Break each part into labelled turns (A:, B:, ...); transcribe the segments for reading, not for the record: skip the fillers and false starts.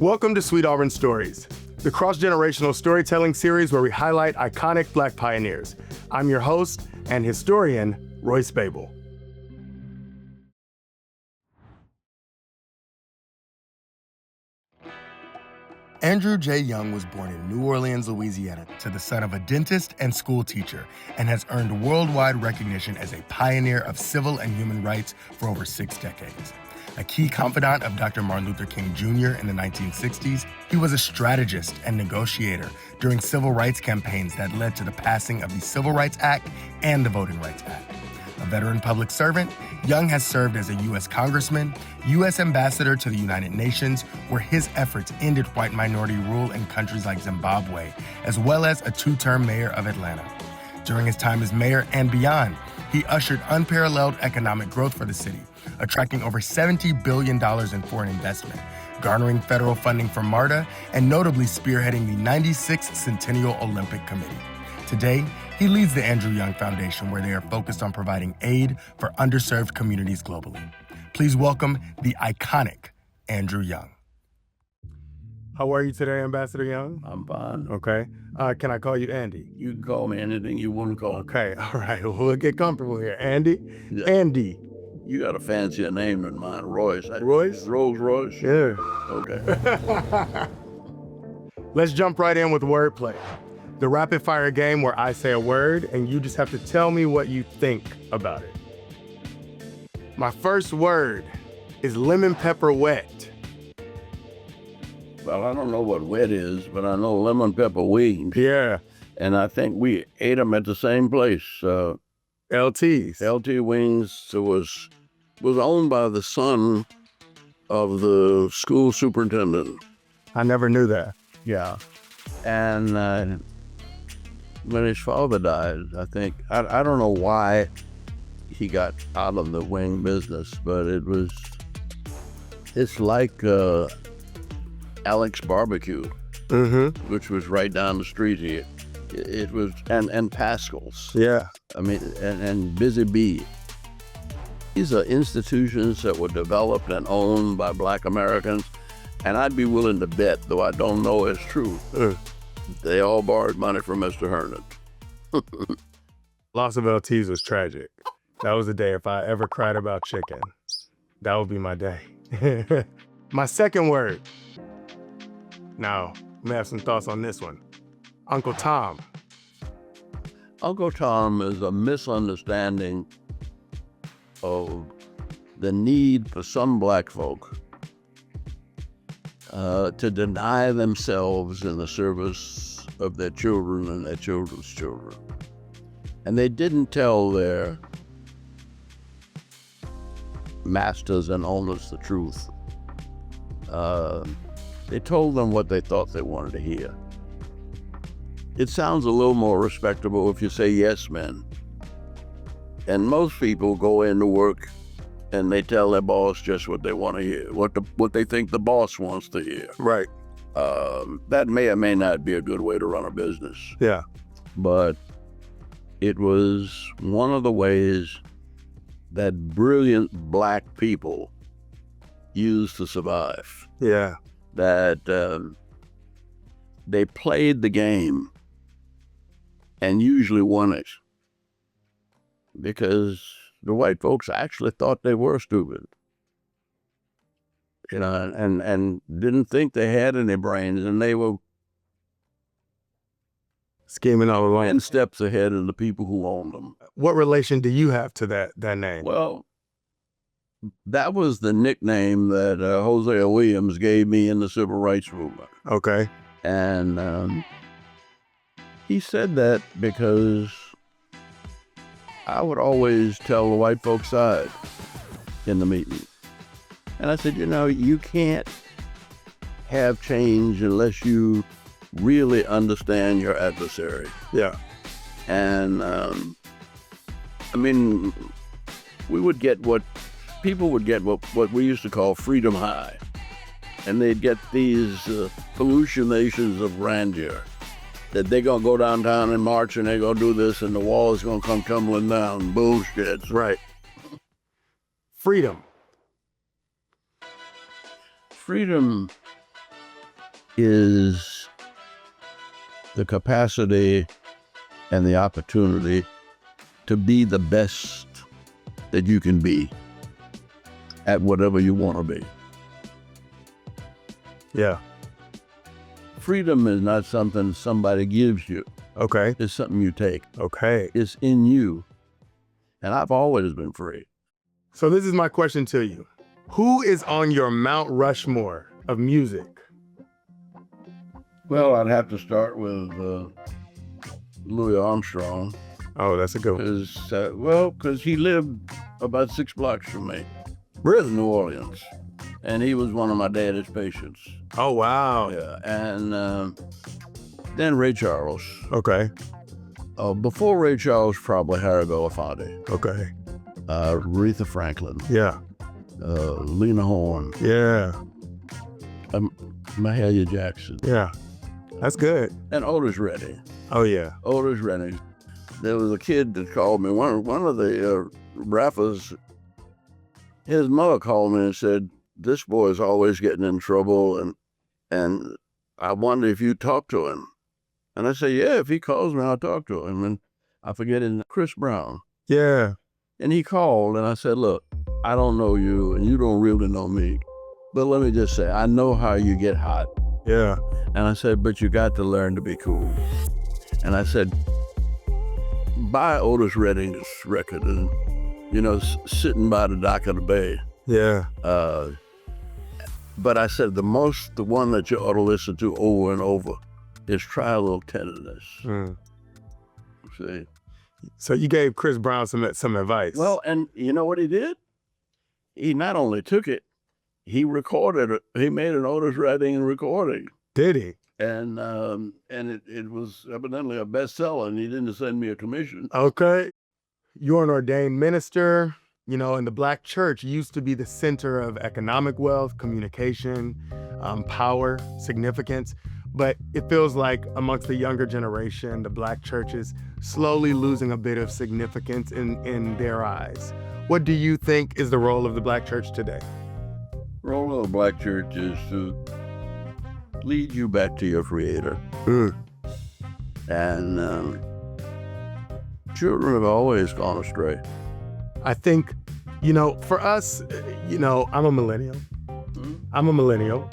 A: Welcome to Sweet Auburn Stories, the cross-generational storytelling series where we highlight iconic Black pioneers. I'm your host and historian, Royce Babel.
B: Andrew J. Young was born in New Orleans, Louisiana, to the son of a dentist and school teacher, and has earned worldwide recognition as a pioneer of civil and human rights for over 6 decades. A key confidant of Dr. Martin Luther King Jr. in the 1960s, he was a strategist and negotiator during civil rights campaigns that led to the passing of the Civil Rights Act and the Voting Rights Act. A veteran public servant, Young has served as a U.S. Congressman, U.S. Ambassador to the United Nations, where his efforts ended white minority rule in countries like Zimbabwe, as well as a 2-term mayor of Atlanta. During his time as mayor and beyond, he ushered unparalleled economic growth for the city, attracting over $70 billion in foreign investment, garnering federal funding from MARTA, and notably spearheading the 96th Centennial Olympic Committee. Today, he leads the Andrew Young Foundation, where they are focused on providing aid for underserved communities globally. Please welcome the iconic Andrew Young.
A: How are you today, Ambassador Young?
C: I'm fine.
A: Okay. Can I call you Andy?
C: You can call me anything you want to call me.
A: Okay, all right. We'll get comfortable here. Andy?
C: Yeah.
A: Andy.
C: You got a fancier name than mine, Royce.
A: Royce?
C: Rolls Royce?
A: Yeah.
C: Okay.
A: Let's jump right in with wordplay. The rapid fire game where I say a word and you just have to tell me what you think about it. My first word is lemon pepper wet.
C: Well, I don't know what wet is, but I know lemon pepper wings.
A: Yeah.
C: And I think we ate them at the same place.
A: LT's.
C: LT Wings was owned by the son of the school superintendent.
A: I never knew that.
C: Yeah. And when his father died, I think, I don't know why he got out of the wing business, but it's like Alex Barbecue, which was right down the street here. It was, and Pascal's.
A: Yeah.
C: I mean, and Busy Bee. These are institutions that were developed and owned by Black Americans, and I'd be willing to bet, though I don't know it's true, they all borrowed money from Mr. Herndon.
A: Loss of LT's was tragic. That was the day if I ever cried about chicken. That would be my day. My second word. Now, I'm gonna have some thoughts on this one. Uncle Tom.
C: Uncle Tom is a misunderstanding of the need for some Black folk to deny themselves in the service of their children and their children's children. And they didn't tell their masters and owners the truth. They told them what they thought they wanted to hear. It sounds a little more respectable if you say yes, men. And most people go into work and they tell their boss just what they want to hear, what they think the boss wants to hear.
A: Right.
C: That may or may not be a good way to run a business.
A: Yeah.
C: But it was one of the ways that brilliant Black people used to survive.
A: Yeah.
C: That they played the game and usually won it because the white folks actually thought they were stupid, you know, and didn't think they had any brains, and they were
A: scheming all along.
C: 10 steps ahead of the people who owned them.
A: What relation do you have to that name?
C: Well, that was the nickname that Hosea Williams gave me in the Civil Rights Movement.
A: Okay.
C: And he said that because I would always tell the white folks' side in the meeting. And I said, you know, you can't have change unless you really understand your adversary.
A: Yeah.
C: And I mean, people would get what we used to call freedom high. And they'd get these hallucinations of grandeur, that they're going to go downtown and march and they're going to do this and the wall is going to come tumbling down. Bullshit.
A: Right. Freedom.
C: Freedom is the capacity and the opportunity to be the best that you can be at whatever you want to be.
A: Yeah.
C: Freedom is not something somebody gives you.
A: Okay.
C: It's something you take.
A: Okay.
C: It's in you. And I've always been free.
A: So this is my question to you. Who is on your Mount Rushmore of music?
C: Well, I'd have to start with Louis Armstrong.
A: Oh, that's a good one.
C: Because he lived about 6 blocks from me. In New Orleans. And he was one of my daddy's patients.
A: Oh, wow.
C: Yeah. And then Ray Charles.
A: Okay.
C: Before Ray Charles, probably Harry Belafonte.
A: Okay.
C: Aretha Franklin.
A: Yeah.
C: Lena Horne.
A: Yeah.
C: Mahalia Jackson.
A: Yeah. That's good.
C: And Otis Redding.
A: Oh, yeah.
C: Otis Redding. There was a kid that called me, one of the rappers. His mother called me and said, "This boy is always getting in trouble, and I wonder if you talk to him." And I said, "Yeah, if he calls me, I'll talk to him." And I forget his name, Chris Brown.
A: Yeah.
C: And he called, and I said, "Look, I don't know you, and you don't really know me, but let me just say, I know how you get hot."
A: Yeah.
C: And I said, "But you got to learn to be cool." And I said, "Buy Otis Redding's record, and sitting by the dock of the bay."
A: Yeah.
C: But I said, the one that you ought to listen to over and over is Try a Little Tenderness. See?
A: So you gave Chris Brown some advice.
C: Well, and you know what he did? He not only took it, he recorded it. He made an Otis Redding recording.
A: Did he?
C: And it was evidently a bestseller, and he didn't send me a commission.
A: Okay. You're an ordained minister. And the Black church used to be the center of economic wealth, communication, power, significance. But it feels like amongst the younger generation, the Black church is slowly losing a bit of significance in their eyes. What do you think is the role of the Black church today?
C: The role of the Black church is to lead you back to your Creator. And children have always gone astray.
A: I think, for us, I'm a millennial. I'm a millennial.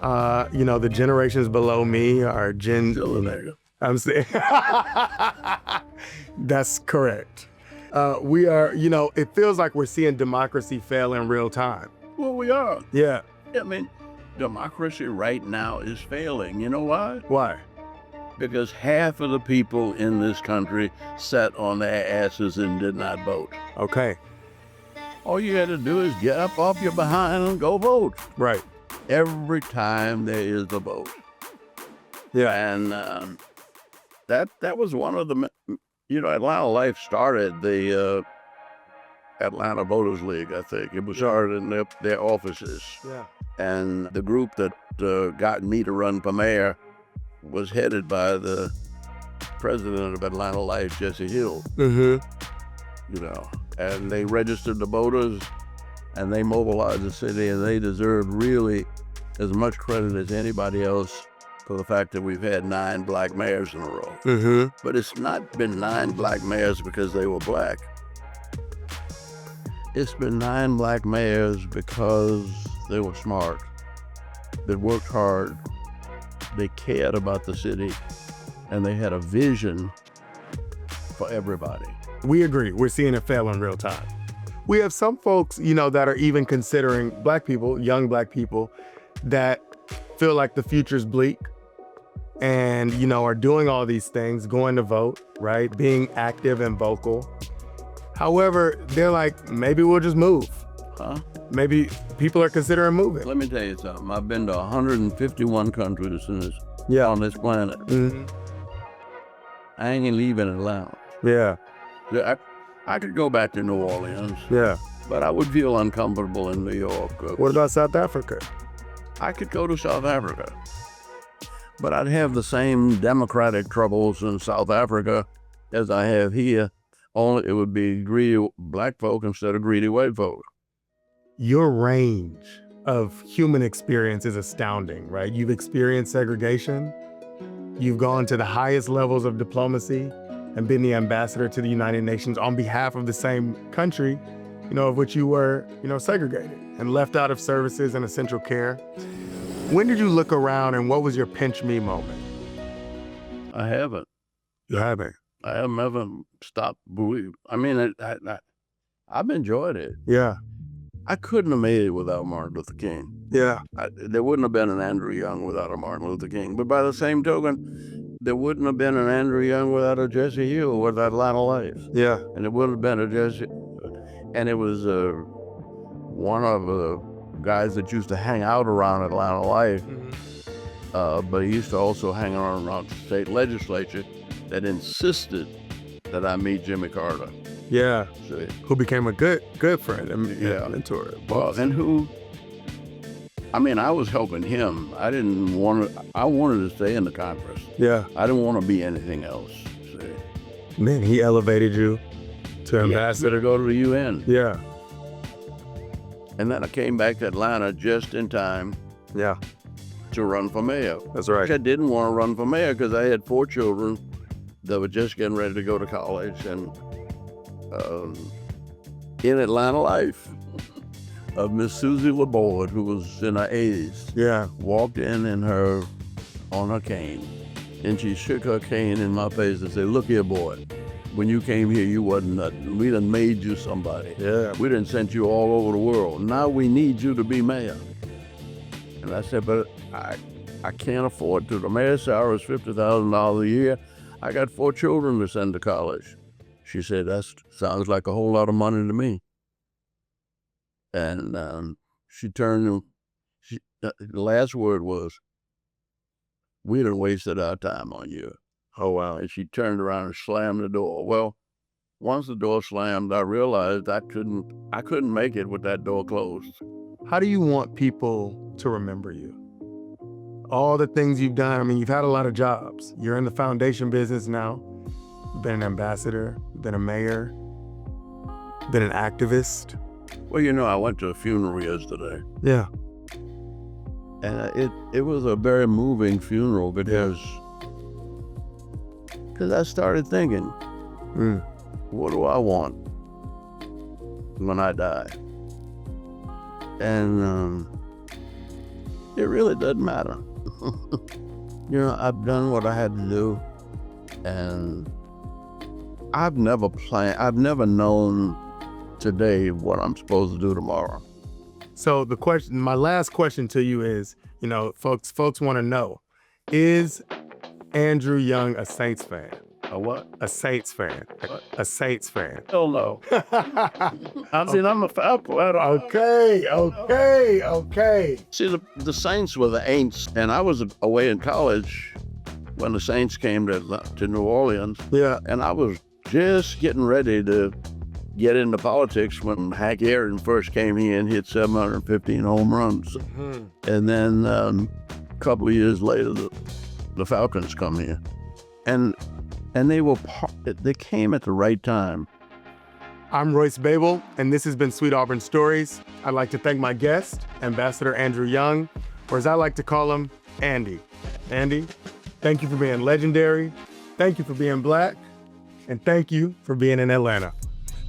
A: The generations below me are Gen.
C: Still in there.
A: I'm saying that's correct. We are, it feels like we're seeing democracy fail in real time.
C: Well, we are.
A: Yeah.
C: I mean, democracy right now is failing. You know why?
A: Why?
C: Because half of the people in this country sat on their asses and did not vote.
A: Okay.
C: All you had to do is get up off your behind and go vote.
A: Right.
C: Every time there is a vote.
A: Yeah.
C: And that was one of the, Atlanta Life started the Atlanta Voters League, I think. It was started in their offices.
A: Yeah.
C: And the group that got me to run for mayor was headed by the president of Atlanta Life, Jesse Hill. And they registered the voters, and they mobilized the city, and they deserve really as much credit as anybody else for the fact that we've had 9 Black mayors in a row. But it's not been 9 Black mayors because they were Black. It's been 9 Black mayors because they were smart, they worked hard, they cared about the city, and they had a vision for everybody.
A: We agree. We're seeing it fail in real time. We have some folks, that are even considering Black people, young Black people, that feel like the future's bleak and, are doing all these things, going to vote, right? Being active and vocal. However, they're like, maybe we'll just move.
C: Huh?
A: Maybe people are considering moving.
C: Let me tell you something. I've been to 151 countries on this planet. I ain't leaving Atlanta.
A: Yeah.
C: I could go back to New Orleans.
A: Yeah.
C: But I would feel uncomfortable in New York.
A: What about South Africa?
C: I could go to South Africa. But I'd have the same democratic troubles in South Africa as I have here. Only it would be greedy Black folk instead of greedy white folk.
A: Your range of human experience is astounding, right? You've experienced segregation. You've gone to the highest levels of diplomacy and been the ambassador to the United Nations on behalf of the same country, of which you were, segregated and left out of services and essential care. When did you look around and what was your pinch me moment?
C: I haven't.
A: You haven't?
C: I haven't ever stopped believing. I mean, I've enjoyed it.
A: Yeah.
C: I couldn't have made it without Martin Luther King.
A: Yeah.
C: There wouldn't have been an Andrew Young without a Martin Luther King. But by the same token, there wouldn't have been an Andrew Young without a Jesse Hill, without Atlanta Life.
A: Yeah.
C: And it would have been a Jesse. And it was one of the guys that used to hang out around Atlanta Life. But he used to also hang around the state legislature that insisted that I meet Jimmy Carter.
A: Yeah.
C: See?
A: Who became a good friend and mentor.
C: Well, and I was helping him. I wanted to stay in the Congress.
A: Yeah.
C: I didn't want to be anything else. See?
A: Man, he elevated you to ambassador.
C: To go to the UN.
A: Yeah.
C: And then I came back to Atlanta just in time.
A: Yeah.
C: To run for mayor.
A: That's right.
C: I didn't want to run for mayor because I had 4 children that were just getting ready to go to college, and in Atlanta Life, Miss Susie Laborde, who was in her 80s, walked in on her cane, and she shook her cane in my face and said, "Look here, boy, when you came here, you wasn't nothing. We done made you somebody.
A: Yeah.
C: We done sent you all over the world. Now we need you to be mayor." And I said, "But I can't afford to. The mayor's salary is $50,000 a year. I got 4 children to send to college." She said, "That sounds like a whole lot of money to me." And she turned, the last word was, "We done wasted our time on you."
A: Oh, wow.
C: And she turned around and slammed the door. Well, once the door slammed, I realized I couldn't make it with that door closed.
A: How do you want people to remember you? All the things you've done. You've had a lot of jobs. You're in the foundation business now. You've been an ambassador, been a mayor, been an activist.
C: Well, I went to a funeral yesterday.
A: Yeah.
C: And it was a very moving funeral because I started thinking, what do I want when I die? And it really doesn't matter. I've done what I had to do, and I've never known today what I'm supposed to do tomorrow.
A: So my last question to you is, folks want to know, is Andrew Young a Saints fan?
C: A what?
A: A Saints fan. A Saints fan.
C: Hell no. I'm a Falcon.
A: Okay.
C: See, the Saints were the Aints, and I was away in college when the Saints came to New Orleans.
A: Yeah.
C: And I was just getting ready to get into politics when Hank Aaron first came here and hit 715 home runs. Mm-hmm. And then a couple of years later, the Falcons come here. And they came at the right time.
A: I'm Royce Babel, and this has been Sweet Auburn Stories. I'd like to thank my guest, Ambassador Andrew Young, or as I like to call him, Andy. Andy, thank you for being legendary. Thank you for being Black. And thank you for being in Atlanta.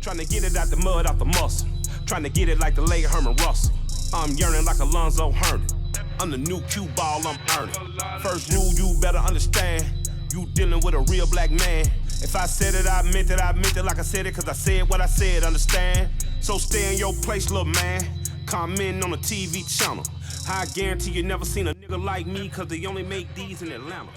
D: Trying to get it out the mud, out the muscle. Trying to get it like the late Herman Russell. I'm yearning like Alonzo Herndon. I'm the new cue ball I'm earning. First rule you better understand. You dealing with a real Black man. If I said it, I meant it like I said it, cause I said what I said, understand? So stay in your place, little man. Comment on the TV channel. I guarantee you never seen a nigga like me, cause they only make these in Atlanta.